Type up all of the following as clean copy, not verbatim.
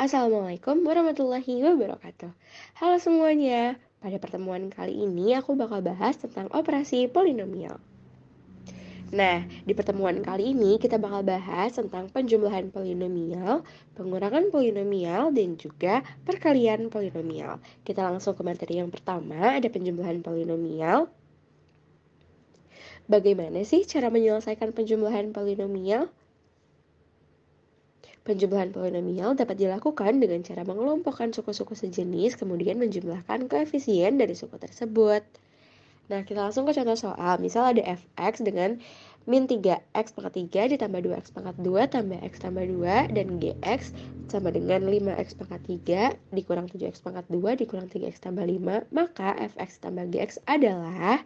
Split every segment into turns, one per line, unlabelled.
Assalamualaikum warahmatullahi wabarakatuh. Halo semuanya, pada pertemuan kali ini aku bakal bahas tentang operasi polinomial. Nah, di pertemuan kali ini kita bakal bahas tentang penjumlahan polinomial, pengurangan polinomial, dan juga perkalian polinomial. Kita langsung ke materi yang pertama, ada penjumlahan polinomial. Bagaimana sih cara menyelesaikan penjumlahan polinomial? Penjumlahan polinomial dapat dilakukan dengan cara mengelompokkan suku-suku sejenis, kemudian menjumlahkan koefisien dari suku tersebut. Nah, kita langsung ke contoh soal. Misal ada fx dengan min 3x pangkat 3 ditambah 2x pangkat 2 tambah x tambah 2, dan gx sama dengan 5x pangkat 3 dikurang 7x pangkat 2 dikurang 3x tambah 5. Maka fx tambah gx adalah...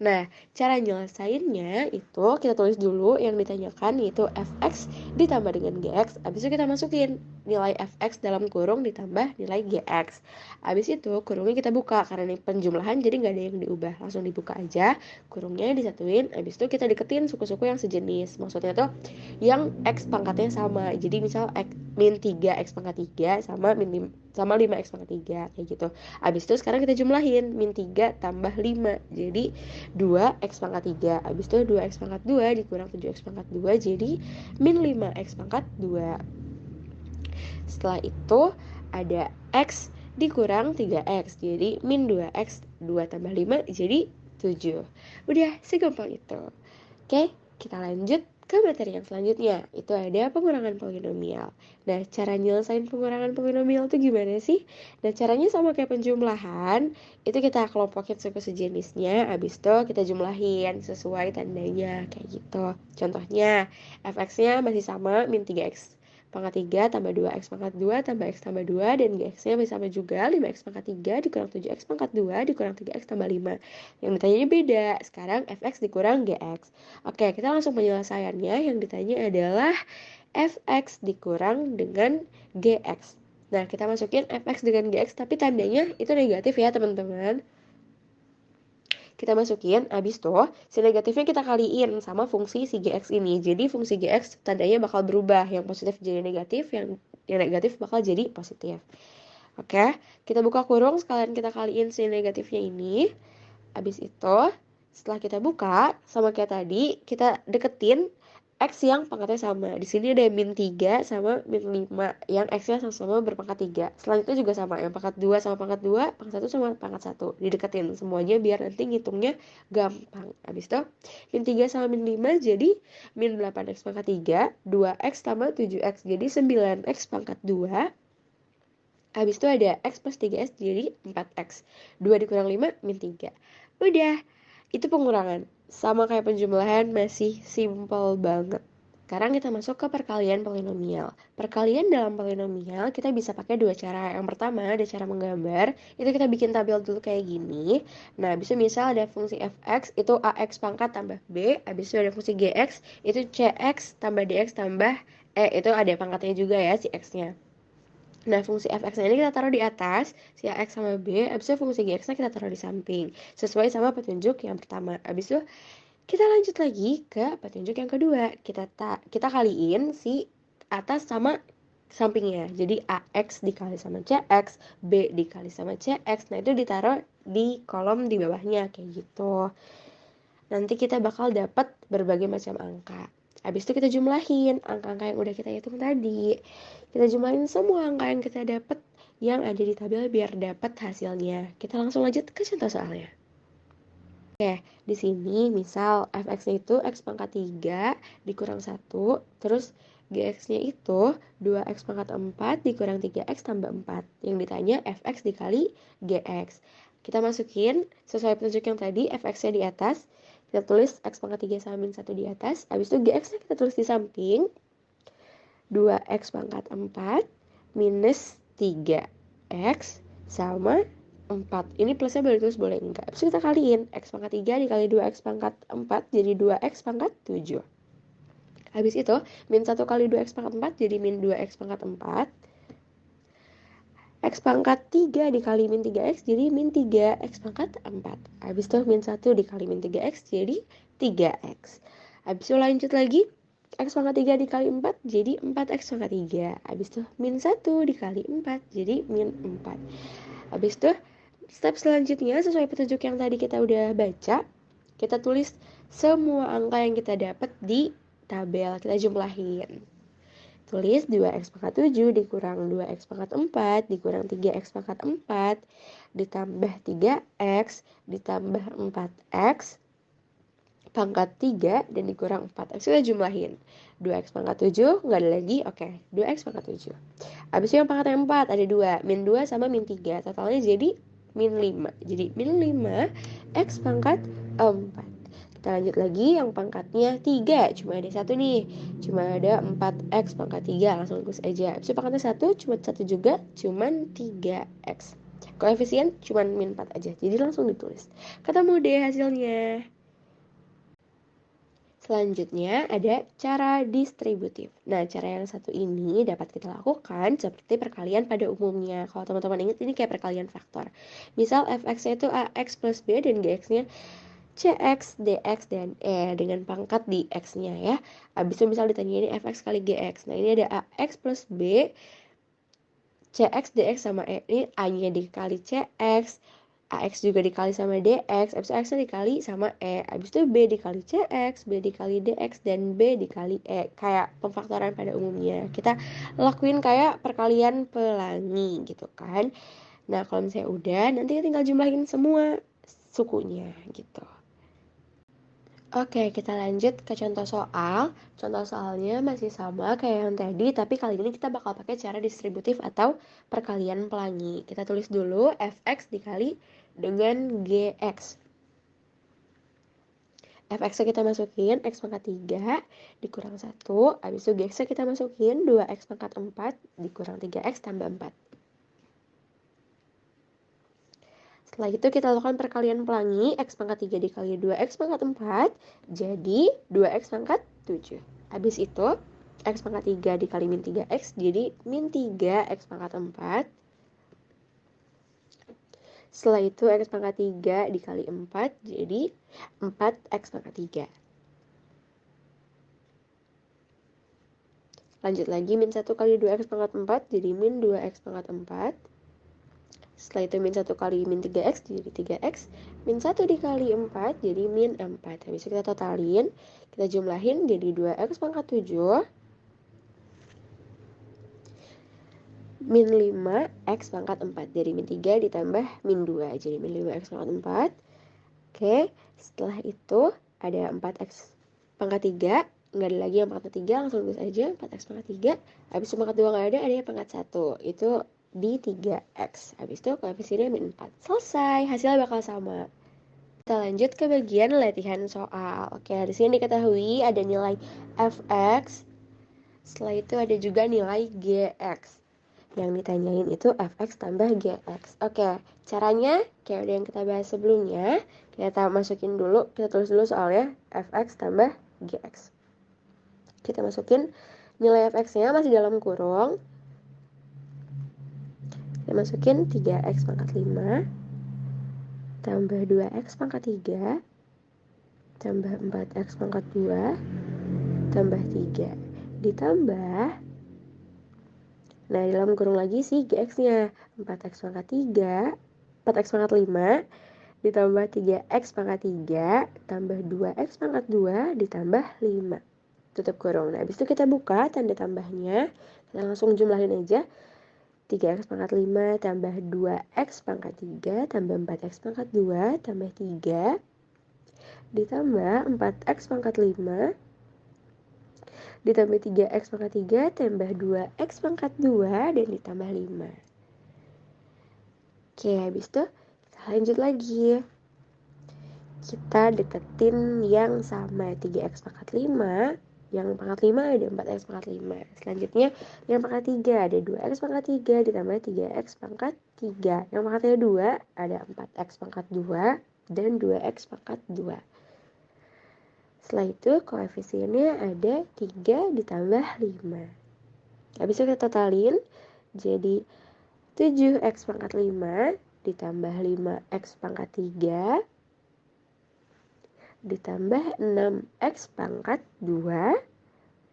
Nah, cara nyelesainnya itu kita tulis dulu yang ditanyakan, yaitu fx ditambah dengan gx. Habis itu kita masukin nilai fx dalam kurung ditambah nilai gx. Habis itu kurungnya kita buka, karena ini penjumlahan jadi nggak ada yang diubah. Langsung dibuka aja, kurungnya disatuin. Habis itu kita deketin suku-suku yang sejenis. Maksudnya tuh yang x pangkatnya sama. Jadi misal min 3x pangkat 3 sama 5x pangkat 3, kayak gitu. Habis itu sekarang kita jumlahin, min 3 tambah 5 jadi 2x pangkat 3. Habis itu 2x pangkat 2 dikurang 7x pangkat 2 jadi min 5x pangkat 2. Setelah itu ada x dikurang 3x, jadi min 2x, 2 tambah 5 jadi 7. Udah, segampang itu. Oke, kita lanjut ke materi yang selanjutnya. Itu ada pengurangan polinomial. Nah, cara nyelesain pengurangan polinomial itu gimana sih? Nah, caranya sama kayak penjumlahan. Itu kita kelompokin suku sejenisnya, habis itu kita jumlahin sesuai tandanya, kayak gitu. Contohnya, fx-nya masih sama, min 3x pangkat 3 tambah 2x pangkat 2 tambah x tambah 2, dan gx-nya masih sama juga, 5x pangkat 3 dikurang 7x pangkat 2 dikurang 3x tambah 5. Yang ditanyanya beda, sekarang fx dikurang gx. Oke, kita langsung penyelesaiannya. Yang ditanya adalah fx dikurang dengan gx. Nah, kita masukin fx dengan gx, tapi tandanya itu negatif ya teman-teman. Kita masukin, habis tuh si negatifnya kita kaliin sama fungsi si gx ini. Jadi fungsi gx tandanya bakal berubah, yang positif jadi negatif, yang negatif bakal jadi positif. Oke, kita buka kurung, sekalian kita kaliin si negatifnya ini. Habis itu setelah kita buka, sama kayak tadi, kita deketin x yang pangkatnya sama. Di sini ada min 3 sama min 5 yang x-nya sama-sama berpangkat 3. Selanjutnya juga sama, yang pangkat 2 sama pangkat 2, pangkat 1 sama pangkat 1. Dideketin semuanya biar nanti ngitungnya gampang. Habis itu min 3 sama min 5 jadi min 8x pangkat 3, 2x tambah 7x jadi 9x pangkat 2. Habis itu ada x plus 3x jadi 4x. 2 dikurang 5 min 3. Udah, itu pengurangan. Sama kayak penjumlahan, masih simple banget. Sekarang kita masuk ke perkalian polinomial. Perkalian dalam polinomial kita bisa pakai dua cara. Yang pertama ada cara menggambar. Itu kita bikin tabel dulu kayak gini. Nah, bisa misal ada fungsi fx itu ax pangkat tambah b. Habis itu ada fungsi gx itu cx tambah dx tambah itu ada pangkatnya juga ya si x-nya. Nah, fungsi fx ini kita taruh di atas, si ax sama b, habis itu fungsi gx-nya kita taruh di samping, sesuai sama petunjuk yang pertama. Habis itu kita lanjut lagi ke petunjuk yang kedua. Kita kaliin si atas sama sampingnya. Jadi ax dikali sama cx, b dikali sama cx. Nah, itu ditaruh di kolom di bawahnya kayak gitu. Nanti kita bakal dapat berbagai macam angka. Habis itu kita jumlahin angka-angka yang udah kita hitung tadi. Kita jumlahin semua angka yang kita dapat yang ada di tabel biar dapat hasilnya. Kita langsung lanjut ke contoh soalnya. Oke, di sini misal fx-nya itu x pangkat 3 dikurang 1, terus gx-nya itu 2x pangkat 4 dikurang 3x tambah 4. Yang ditanya fx dikali gx. Kita masukin sesuai petunjuk yang tadi, fx-nya di atas. Kita tulis x pangkat 3 sama min 1 di atas. Habis itu gx-nya kita tulis di samping. 2x pangkat 4 minus 3x sama 4. Ini plusnya boleh tulis boleh enggak. Habis itu kita kaliin. X pangkat 3 dikali 2x pangkat 4 jadi 2x pangkat 7. Habis itu min 1 kali 2x pangkat 4 jadi min 2x pangkat 4. X pangkat 3 dikali min 3x jadi min 3x pangkat 4. Habis itu min 1 dikali min 3x jadi 3x. Habis itu lanjut lagi. X pangkat 3 dikali 4 jadi 4X pangkat 3. Habis itu min 1 dikali 4 jadi min 4. Habis itu step selanjutnya sesuai petunjuk yang tadi kita udah baca, kita tulis semua angka yang kita dapat di tabel, kita jumlahin. Tulis 2X pangkat 7 dikurang 2X pangkat 4 dikurang 3X pangkat 4 ditambah 3X ditambah 4X pangkat 3 dan dikurang 4X. Kita jumlahin 2X pangkat 7 nggak ada lagi, oke, 2X pangkat 7. Habis itu yang pangkat 4 ada 2, min 2 sama min 3, totalnya jadi min 5. Jadi min 5X pangkat 4. Kita lanjut lagi, yang pangkatnya 3, cuma ada 1 nih, cuma ada 4X pangkat 3, langsung tulis aja. Habis itu pangkatnya 1, cuma 1 juga, cuma 3X. Koefisien cuma min 4 aja, jadi langsung ditulis. Ketemu deh hasilnya. Selanjutnya ada cara distributif. Nah, cara yang satu ini dapat kita lakukan seperti perkalian pada umumnya. Kalau teman-teman ingat, ini kayak perkalian faktor. Misal fx-nya itu ax plus b dan gx-nya cx, dx, dan e dengan pangkat di x-nya ya. Habis itu misal ditanya ini fx kali gx. Nah, ini ada ax plus b, cx, dx sama e. Ini a-nya dikali cx, AX juga dikali sama DX, abis itu X-nya dikali sama E, abis itu B dikali CX, B dikali DX, dan B dikali E. Kayak pemfaktoran pada umumnya. Kita lakuin kayak perkalian pelangi gitu kan. Nah, kalau misalnya udah, nanti tinggal jumlahin semua sukunya gitu. Oke, kita lanjut ke contoh soal. Contoh soalnya masih sama kayak yang tadi, tapi kali ini kita bakal pakai cara distributif atau perkalian pelangi. Kita tulis dulu fx dikali dengan gx. Fx-nya kita masukin x pangkat 3 dikurang 1, habis itu gx-nya kita masukin 2x pangkat 4 dikurang 3x tambah 4. Setelah itu kita lakukan perkalian pelangi, x pangkat 3 dikali 2x pangkat 4 jadi 2x pangkat 7. Habis itu x pangkat 3 dikali min 3x jadi min 3x pangkat 4. Setelah itu x pangkat 3 dikali 4 jadi 4x pangkat 3. Lanjut lagi, min 1 kali 2x pangkat 4 jadi min 2x pangkat 4. Setelah itu min 1 kali min 3x jadi 3x. Min 1 dikali 4 jadi min 4. Habis itu kita totalin, kita jumlahin jadi 2x pangkat 7 min 5x pangkat 4. Dari min 3 ditambah min 2 jadi min 5x pangkat 4. Oke, setelah itu ada 4x pangkat 3. Nggak ada lagi yang pangkat 3, langsung tulis aja 4x pangkat 3. Habis itu pangkat 2 nggak ada yang pangkat 1. Itu di 3x. Habis itu koefisiennya min 4. Selesai, hasilnya bakal sama. Kita lanjut ke bagian latihan soal. Oke, di sini diketahui ada nilai fx. Setelah itu ada juga nilai gx. Yang ditanyain itu fx tambah gx. Oke, caranya kayak udah yang kita bahas sebelumnya. Kita masukin dulu, kita tulis dulu soalnya fx tambah gx. Kita masukin nilai fx-nya masih dalam kurung. Kita masukin 3x pangkat 5 tambah 2x pangkat 3 tambah 4x pangkat 2 tambah 3 ditambah, nah dalam kurung lagi sih gx-nya 4x pangkat 3 4x pangkat 5 ditambah 3x pangkat 3 tambah 2x pangkat 2 ditambah 5, tutup kurung. Nah habis itu kita buka tanda tambahnya, kita langsung jumlahin aja. 3x pangkat 5 tambah 2x pangkat 3 tambah 4x pangkat 2 tambah 3 ditambah 4x pangkat 5 ditambah 3x pangkat 3 tambah 2x pangkat 2 dan ditambah 5. Oke, habis itu kita lanjut lagi. Kita deketin yang sama, 3x pangkat 5. Yang pangkat 5 ada 4x pangkat 5. Selanjutnya yang pangkat 3 ada 2x pangkat 3 ditambah 3x pangkat 3. Yang pangkatnya 2 ada 4x pangkat 2 dan 2x pangkat 2. Setelah itu koefisiennya ada 3 ditambah 5. Habis itu kita totalin jadi 7x pangkat 5 ditambah 5x pangkat 3 ditambah 6x pangkat 2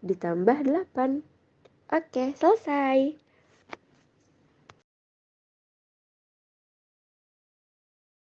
ditambah 8. Oke, selesai.